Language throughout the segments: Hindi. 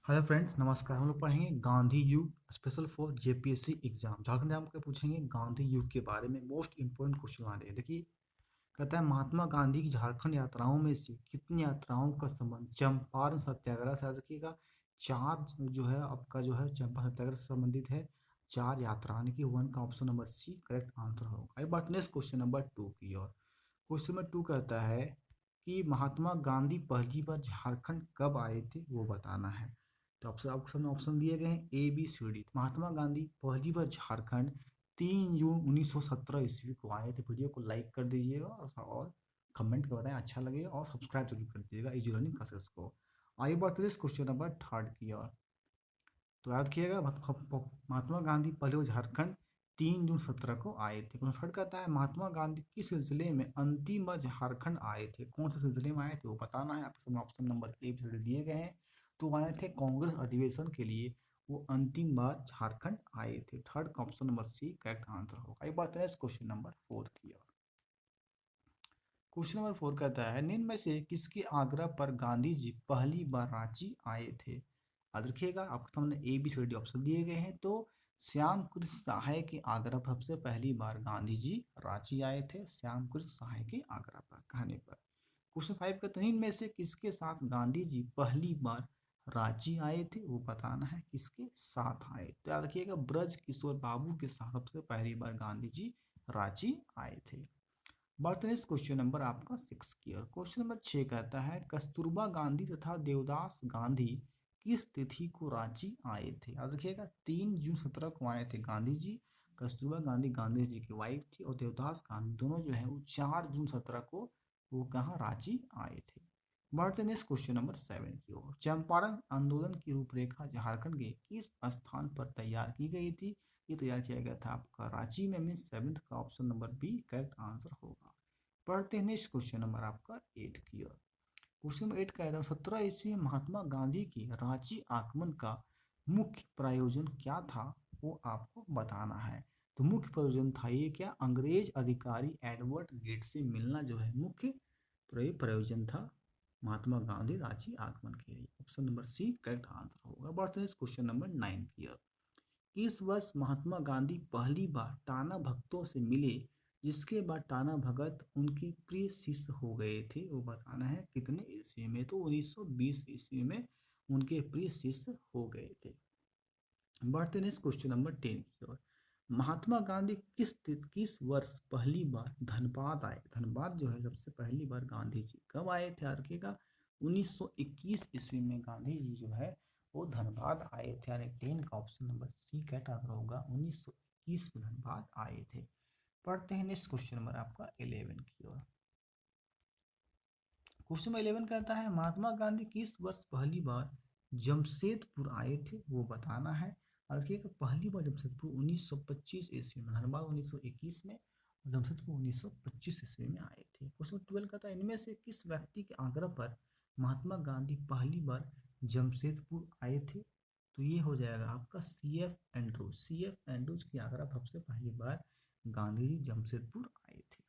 हेलो फ्रेंड्स, नमस्कार। हम लोग पढ़ेंगे गांधी युग special for JPSC exam. Jharkhand exam के पूछेंगे गांधी युग के बारे में। मोस्ट इंपोर्टेंट क्वेश्चन आ रहे हैं। देखिए, कहता है महात्मा गांधी की झारखंड यात्राओं में से कितनी यात्राओं का संबंध चंपारण सत्याग्रह से, याद रखिएगा। चार जो है आपका जो है चंपारण सत्याग्रह से संबंधित है। चार यात्रा, यानी कि वन का option number C correct answer होगा। आइए बात नेक्स्ट क्वेश्चन नंबर 2 की ओर। क्वेश्चन नंबर 2 कहता है कि महात्मा गांधी पहली बार झारखंड कब आए थे वो बताना है। तो आपसे ऑप्शन ऑप्शन दिए गए हैं ए B C D. Mahatma Gandhi पहली बार झारखंड 3 जून 1917 ईस्वी को आए थे। वीडियो को लाइक कर दीजिएगा और कमेंट कर बताएं अच्छा लगेगा, और सब्सक्राइब जरूर कर दीजिएगा इजी लर्निंग क्लासेस को। आइए बात करें क्वेश्चन नंबर 3 की ओर। तो याद रखिएगा, महात्मा गांधी पहले वो झारखंड 3 जून 17 को आए थे। क्वेश्चन थर्ड कहता है महात्मा गांधी किस सिलसिले में अंतिम बार झारखंड आए थे, कौन से सिलसिले में आए थे वो बताना है। आपके सामने option number A B C D दिए गए हैं। तो आए थे कांग्रेस अधिवेशन के लिए, वो अंतिम बार झारखंड आए थे। थर्ड का option number C correct answer होगा। एक बार क्वेश्चन नंबर 4 की ओर। क्वेश्चन नंबर 4 कहता है निम्न में से किसके आग्रह पर गांधी जी पहली बार रांची आए थे। याद रखिएगा, आपके सामने A B C D option दिए गए हैं। तो श्याम कृष्ण सहाय के आग्रह पर सबसे पहली बार गांधी जी रांची आए थे, श्याम कृष्ण सहाय के आग्रह पर कहने पर। क्वेश्चन 5 कहते हैं निम्न में से किसके साथ गांधी जी पहली बार रांची आए थे वो बताना है, किसके साथ आए। तो याद रखिएगा, ब्रज किशोर बाबू के साथ सबसे पहली बार गांधी जी रांची आए थे। बढ़ते हैं क्वेश्चन नंबर आपका 6 की ओर। क्वेश्चन नंबर 6 कहता है कस्तूरबा गांधी तथा देवदास गांधी किस तिथि को रांची आए थे। याद रखिएगा, 3 जून 17 को आए थे गांधी जी। कस्तूरबा गांधी गांधी जी की वाइफ थी, और देवदास गांधी दोनों जो है वो 4 जून 17 को वो कहाँ रांची आए थे। बढ़ते हैं क्वेश्चन नंबर 7 की ओर। चंपारण आंदोलन की रूपरेखा झारखंड के किस स्थान पर तैयार की गई थी। ये तैयार किया गया था आपका रांची में। मीन 7th का option number B correct answer होगा। पढ़ते हैं नेक्स्ट क्वेश्चन नंबर आपका 8 की ओर। क्वेश्चन नंबर 8 का है 17 ईस्वी में महात्मा गांधी की रांची आगमन का मुख्य प्रयोजन क्या था वो आपको बताना है। तो मुख्य प्रयोजन था ये क्या, अंग्रेज अधिकारी एडवर्ड गेट से मिलना जो है मुख्य प्रयोजन था महात्मा गांधी रांची आगमन के लिए। Option number C correct answer होगा। बढ़ते हैं क्वेश्चन नंबर 9 की ओर। इस वर्ष महात्मा गांधी पहली बार टाना भगतों से मिले, जिसके बाद टाना भगत उनकी प्रिय शिष्य हो गए थे वो बताना है कितने ईस्वी में। तो 1920 ईस्वी में उनके प्रिय शिष्य हो गए थे। बढ़ते नेक्स्ट क्वेश्चन नंबर 10 की ओर। महात्मा गांधी किस वर्ष पहली बार धनबाद आए। धनबाद जो है सबसे पहली बार गांधी जी कब आए थे, याद रखिएगा 1921 ईस्वी में गांधी जी जो है वो धनबाद आए थे। यानी 10 का option number C correct answer होगा, 1921 में धनबाद आए थे। पढ़ते हैं नेक्स्ट क्वेश्चन नंबर आपका 11 की ओर। क्वेश्चन नंबर 11 कहता है महात्मा गांधी किस वर्ष पहली बार जमशेदपुर आए थे वो बताना है। देखिएगा, पहली बार जमशेदपुर 1925 ईस्वी में, धनबाद 1921 में, और जमशेदपुर 1925 ईस्वी में आए थे। क्वेश्चन 12 कहता है इनमें से किस व्यक्ति के आग्रह पर महात्मा गांधी पहली बार जमशेदपुर आए थे। तो ये हो जाएगा आपका C F Andrews. C F Andrews के आग्रह पर सबसे पहली बार गांधी जी जमशेदपुर आए थे।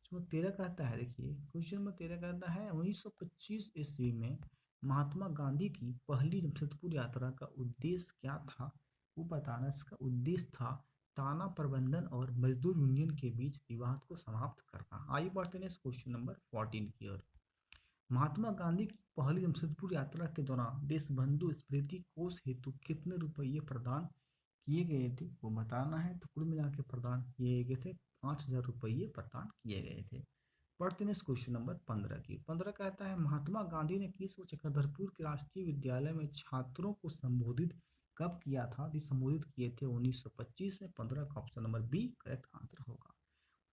जो 13 कहता है, देखिए क्वेश्चन नंबर 13 कहता है 1925 ईस्वी में महात्मा गांधी की पहली जमशेदपुर यात्रा का उद्देश्य क्या था वो बताना। इसका उद्देश्य था ताना प्रबंधन और मजदूर यूनियन के बीच विवाद को समाप्त करना। आइए बढ़ते हैं क्वेश्चन नंबर 14 की ओर। महात्मा गांधी की पहली जमशेदपुर यात्रा के दौरान देशबंधु स्मृति कोष हेतु कितने रुपये प्रदान किए गए थे वो बताना है। तो कुल मिला के प्रदान किए गए थे 5,000 रुपये प्रदान किए गए थे। पढ़ते हैं क्वेश्चन नंबर 15 की। 15 कहता है महात्मा गांधी ने किस चक्रधरपुर के राष्ट्रीय विद्यालय में छात्रों को संबोधित कब किया था। ये संबोधित किए थे 1925 में। 15 का option number B correct answer होगा।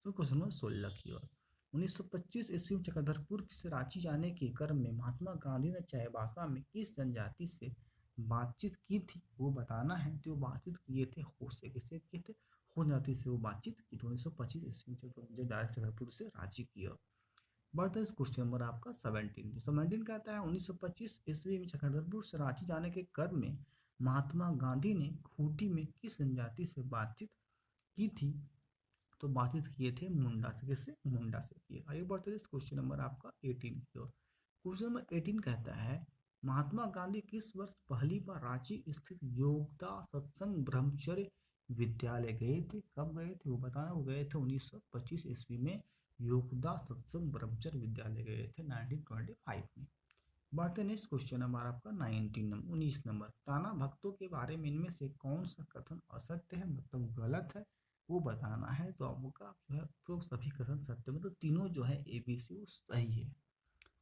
तो क्वेश्चन नंबर 16 की ओर। 1925 ईस्वी में चक्रधरपुर से रांची जाने के क्रम में महात्मा गांधी ने चाईबासा में किस जनजाति से बातचीत की थी वो बताना है। तो बातचीत किए थे हो से, किससे किए थे, हो जाति से वो बातचीत की थी 1925 ईस्वी में डायरेक्ट चक्रधरपुर से रांची की ओर। बढ़ते हैं क्वेश्चन नंबर आपका 17। 17 कहता है 1925 ईस्वी में चक्रधरपुर से रांची जाने के क्रम में महात्मा गांधी ने खूंटी में किस जनजाति से बातचीत की थी। तो बातचीत किए थे मुंडा से, किससे, मुंडा से किए। आगे बढ़ते हैं क्वेश्चन नंबर आपका 18 की ओर। क्वेश्चन नंबर 18 कहता है महात्मा गांधी किस वर्ष पहली बार रांची स्थित योगदा सत्संग ब्रह्मचर्य विद्यालय गए थे? कब गए थे वो बताना। वो गए थे 1925 ईस्वी में योगदा सत्संग ब्रह्मचर्य विद्यालय गए थे 1925 में। बढ़ते नेक्स्ट क्वेश्चन नंबर आपका 19 नंबर। टाना भक्तों के बारे में इनमें से कौन सा कथन असत्य है, मतलब गलत है, वो बताना है। तो आपका जो है तो सभी कथन सत्य, मतलब तीनों जो है ABC वो सही है।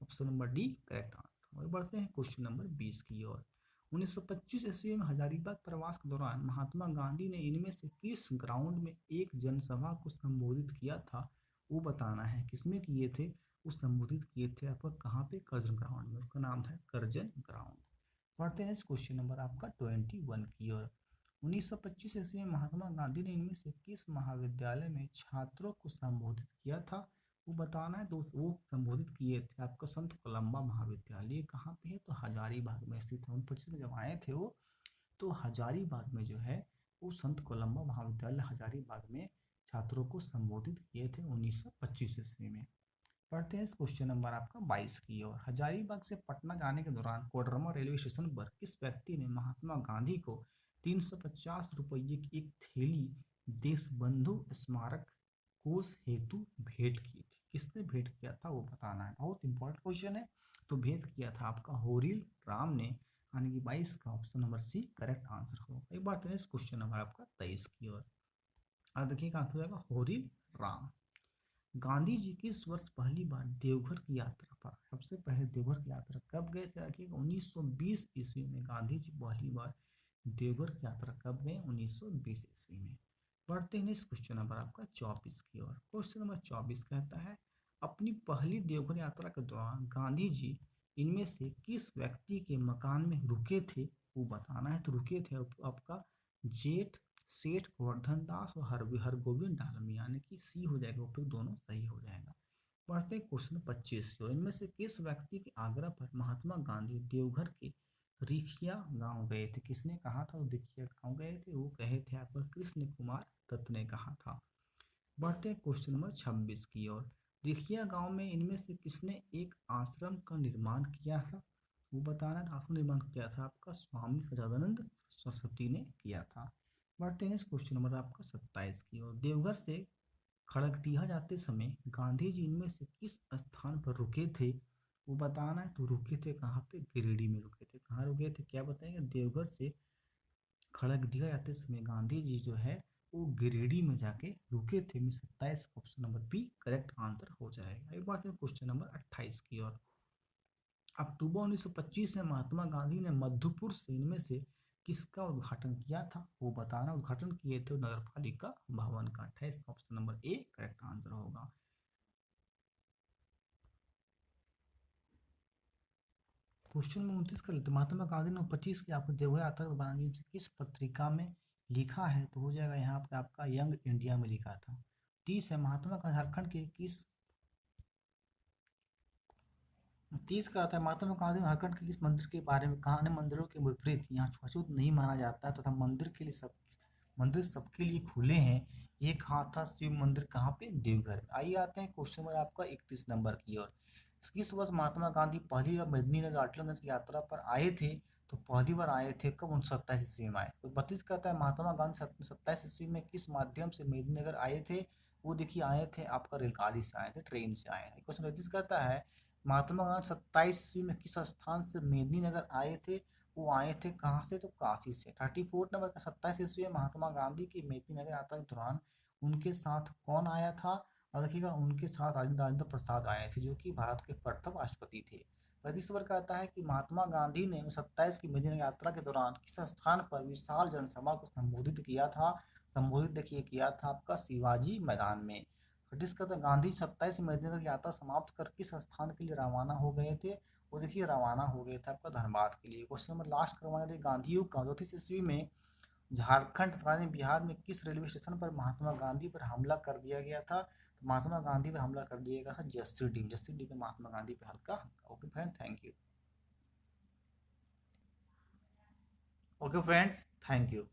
Option number D correct answer. और बढ़ते हैं क्वेश्चन नंबर 20 की ओर। 1925 ईस्वी में हजारीबाग प्रवास के दौरान महात्मा गांधी ने इनमें से किस ग्राउंड में एक जनसभा को संबोधित किया था, वो बताना है। किसमें किए थे वो संबोधित किए थे आपका, कहाँ पे? करजन ग्राउंड में, उसका नाम था करजन ग्राउंड। पढ़ते हैं क्वेश्चन नंबर आपका 21 की ओर। 1925 ईस्वी में महात्मा गांधी ने इनमें से किस महाविद्यालय में छात्रों को संबोधित किया था, वो बताना है। दोस्त वो संबोधित किए थे आपका संत कोलम्बा महाविद्यालय। कहाँ पे है? तो हजारीबाग में स्थित है। 1925 में जब आए थे वो, तो हजारीबाग में जो है वो संत कोलम्बा महाविद्यालय हजारीबाग में छात्रों को संबोधित किए थे 1925 ईस्वी में। पढ़ते हैं इस क्वेश्चन नंबर आपका 22 की ओर। हजारीबाग से पटना जाने के दौरान कोडरमा रेलवे स्टेशन पर किस व्यक्ति ने महात्मा गांधी को 350 रुपये की एक थैली देशबंधु स्मारक कोष हेतु भेंट की थी? किसने भेंट किया था वो बताना है, बहुत इंपॉर्टेंट क्वेश्चन है। तो भेंट किया था आपका होरिल राम ने, यानी कि 22 का option number C correct answer होगा। एक बार इस क्वेश्चन नंबर आपका 23 की ओर। अब देखिए आंसर होगा होरिल राम। गांधी जी किस वर्ष पहली बार देवघर की यात्रा पर, सबसे पहले देवघर की यात्रा कब गए थे? रखिएगा 1920 ईस्वी में गांधी जी पहली बार देवघर की यात्रा कब गए? 1920 ईस्वी में। पढ़ते हैं इस क्वेश्चन नंबर आपका 24 की ओर। क्वेश्चन नंबर 24 कहता है अपनी पहली देवघर यात्रा के दौरान गांधी जी इनमें से किस व्यक्ति के मकान में रुके थे, वो बताना है। तो रुके थे आपका जेठ सेठ गोवर्धन दास और हरगोविंद डालमी, यानी कि सी हो जाएगा, फिर दोनों सही हो जाएगा। पढ़ते हैं क्वेश्चन 25 की ओर। इनमें से किस व्यक्ति के आग्रह पर महात्मा गांधी देवघर के रिखिया गांव गए थे? किसने कहा था वो रिखिया गांव गए थे? वो कहे थे आपको कृष्ण कुमार दत्त ने कहा था। बढ़ते हैं क्वेश्चन नंबर 26 की ओर। रिखिया गांव में इनमें से किसने एक आश्रम का निर्माण किया था, वो बताना था। आश्रम निर्माण किया था आपका स्वामी सच्चिदानंद सरस्वती ने किया था। बढ़ते हैं क्वेश्चन नंबर आपका 27 की ओर। देवघर से खड़गटिया जाते समय गांधी जी इनमें से किस स्थान पर रुके थे, वो बताना है। तो रुके थे कहाँ पे? गिरिडीह में रुके थे। कहाँ रुके थे क्या बताएंगे? देवघर से खड़गटिया जाते समय गांधी जी जो है वो गिरिडीह में जाके रुके थे। 27 option number B correct answer हो जाएगा। एक बार क्वेश्चन नंबर 28 की ओर। अक्टूबर 1925 में महात्मा गांधी ने मधुपुर से इनमें से किसका उद्घाटन किया था, वो बताना। उद्घाटन किए थे नगर पालिका भवन का। 28 option number A correct answer होगा। क्वेश्चन में 29 कर लेते। महात्मा गांधी ने 25 की आपको देवघर यात्रा के बारे में किस पत्रिका में लिखा है, तो हो जाएगा यहाँ पे आपका यंग इंडिया में लिखा था। 30 है महात्मा गांधी झारखंड के किस 30 का आता है महात्मा गांधी झारखंड के किस मंदिर के बारे में कहा? अन्य मंदिरों के विपरीत यहाँ छुआछूत नहीं माना जाता तथा मंदिर के लिए मंदिर सबके लिए खुले हैं। ये कहा था शिव मंदिर, कहाँ पे? देवघर। आइए आते हैं क्वेश्चन नंबर आपका 31 नंबर की ओर। किस वर्ष महात्मा गांधी पहली बार मेदिनीनगर अटलगंज की यात्रा पर आए थे, तो पहली बार आए थे कब? 1927 ईस्वी में आए। तो 32 कहता है महात्मा गांधी 27 ईस्वी में किस माध्यम से मेदिनीनगर आए थे, वो देखिए आए थे आपका रेलगाड़ी से आए थे, ट्रेन से आए थे। क्वेश्चन 32 कहता है महात्मा गांधी 27 ईस्वी में किस स्थान से मेदिनीनगर आए थे, वो आए थे कहाँ से? तो काशी से। 34 नंबर का 27 ईस्वी में महात्मा गांधी की मेदिनीनगर यात्रा के दौरान उनके साथ कौन आया था, और देखिएगा उनके साथ राजेंद्र प्रसाद आए थे जो कि भारत के प्रथम राष्ट्रपति थे। 35 नंबर का आता है कि महात्मा गांधी ने 27 की मेदिनीनगर यात्रा के दौरान किस स्थान पर विशाल जनसभा को संबोधित किया था, संबोधित देखिए किया था आपका शिवाजी मैदान में। जिसका था गांधी 27 मेदिनीनगर यात्रा समाप्त कर किस स्थान के लिए रवाना हो गए थे, वो देखिए रवाना हो गए थे आपका धनबाद के लिए। क्वेश्चन नंबर लास्ट करवाने थे गांधी युग का 34 ईस्वी में झारखंड तथा बिहार में किस रेलवे स्टेशन पर महात्मा गांधी पर हमला कर दिया गया था, तो महात्मा गांधी पर हमला कर दिया गया था जस्सी डी में महात्मा गांधी पर हल्का। Okay friend thank you. Okay friends thank you.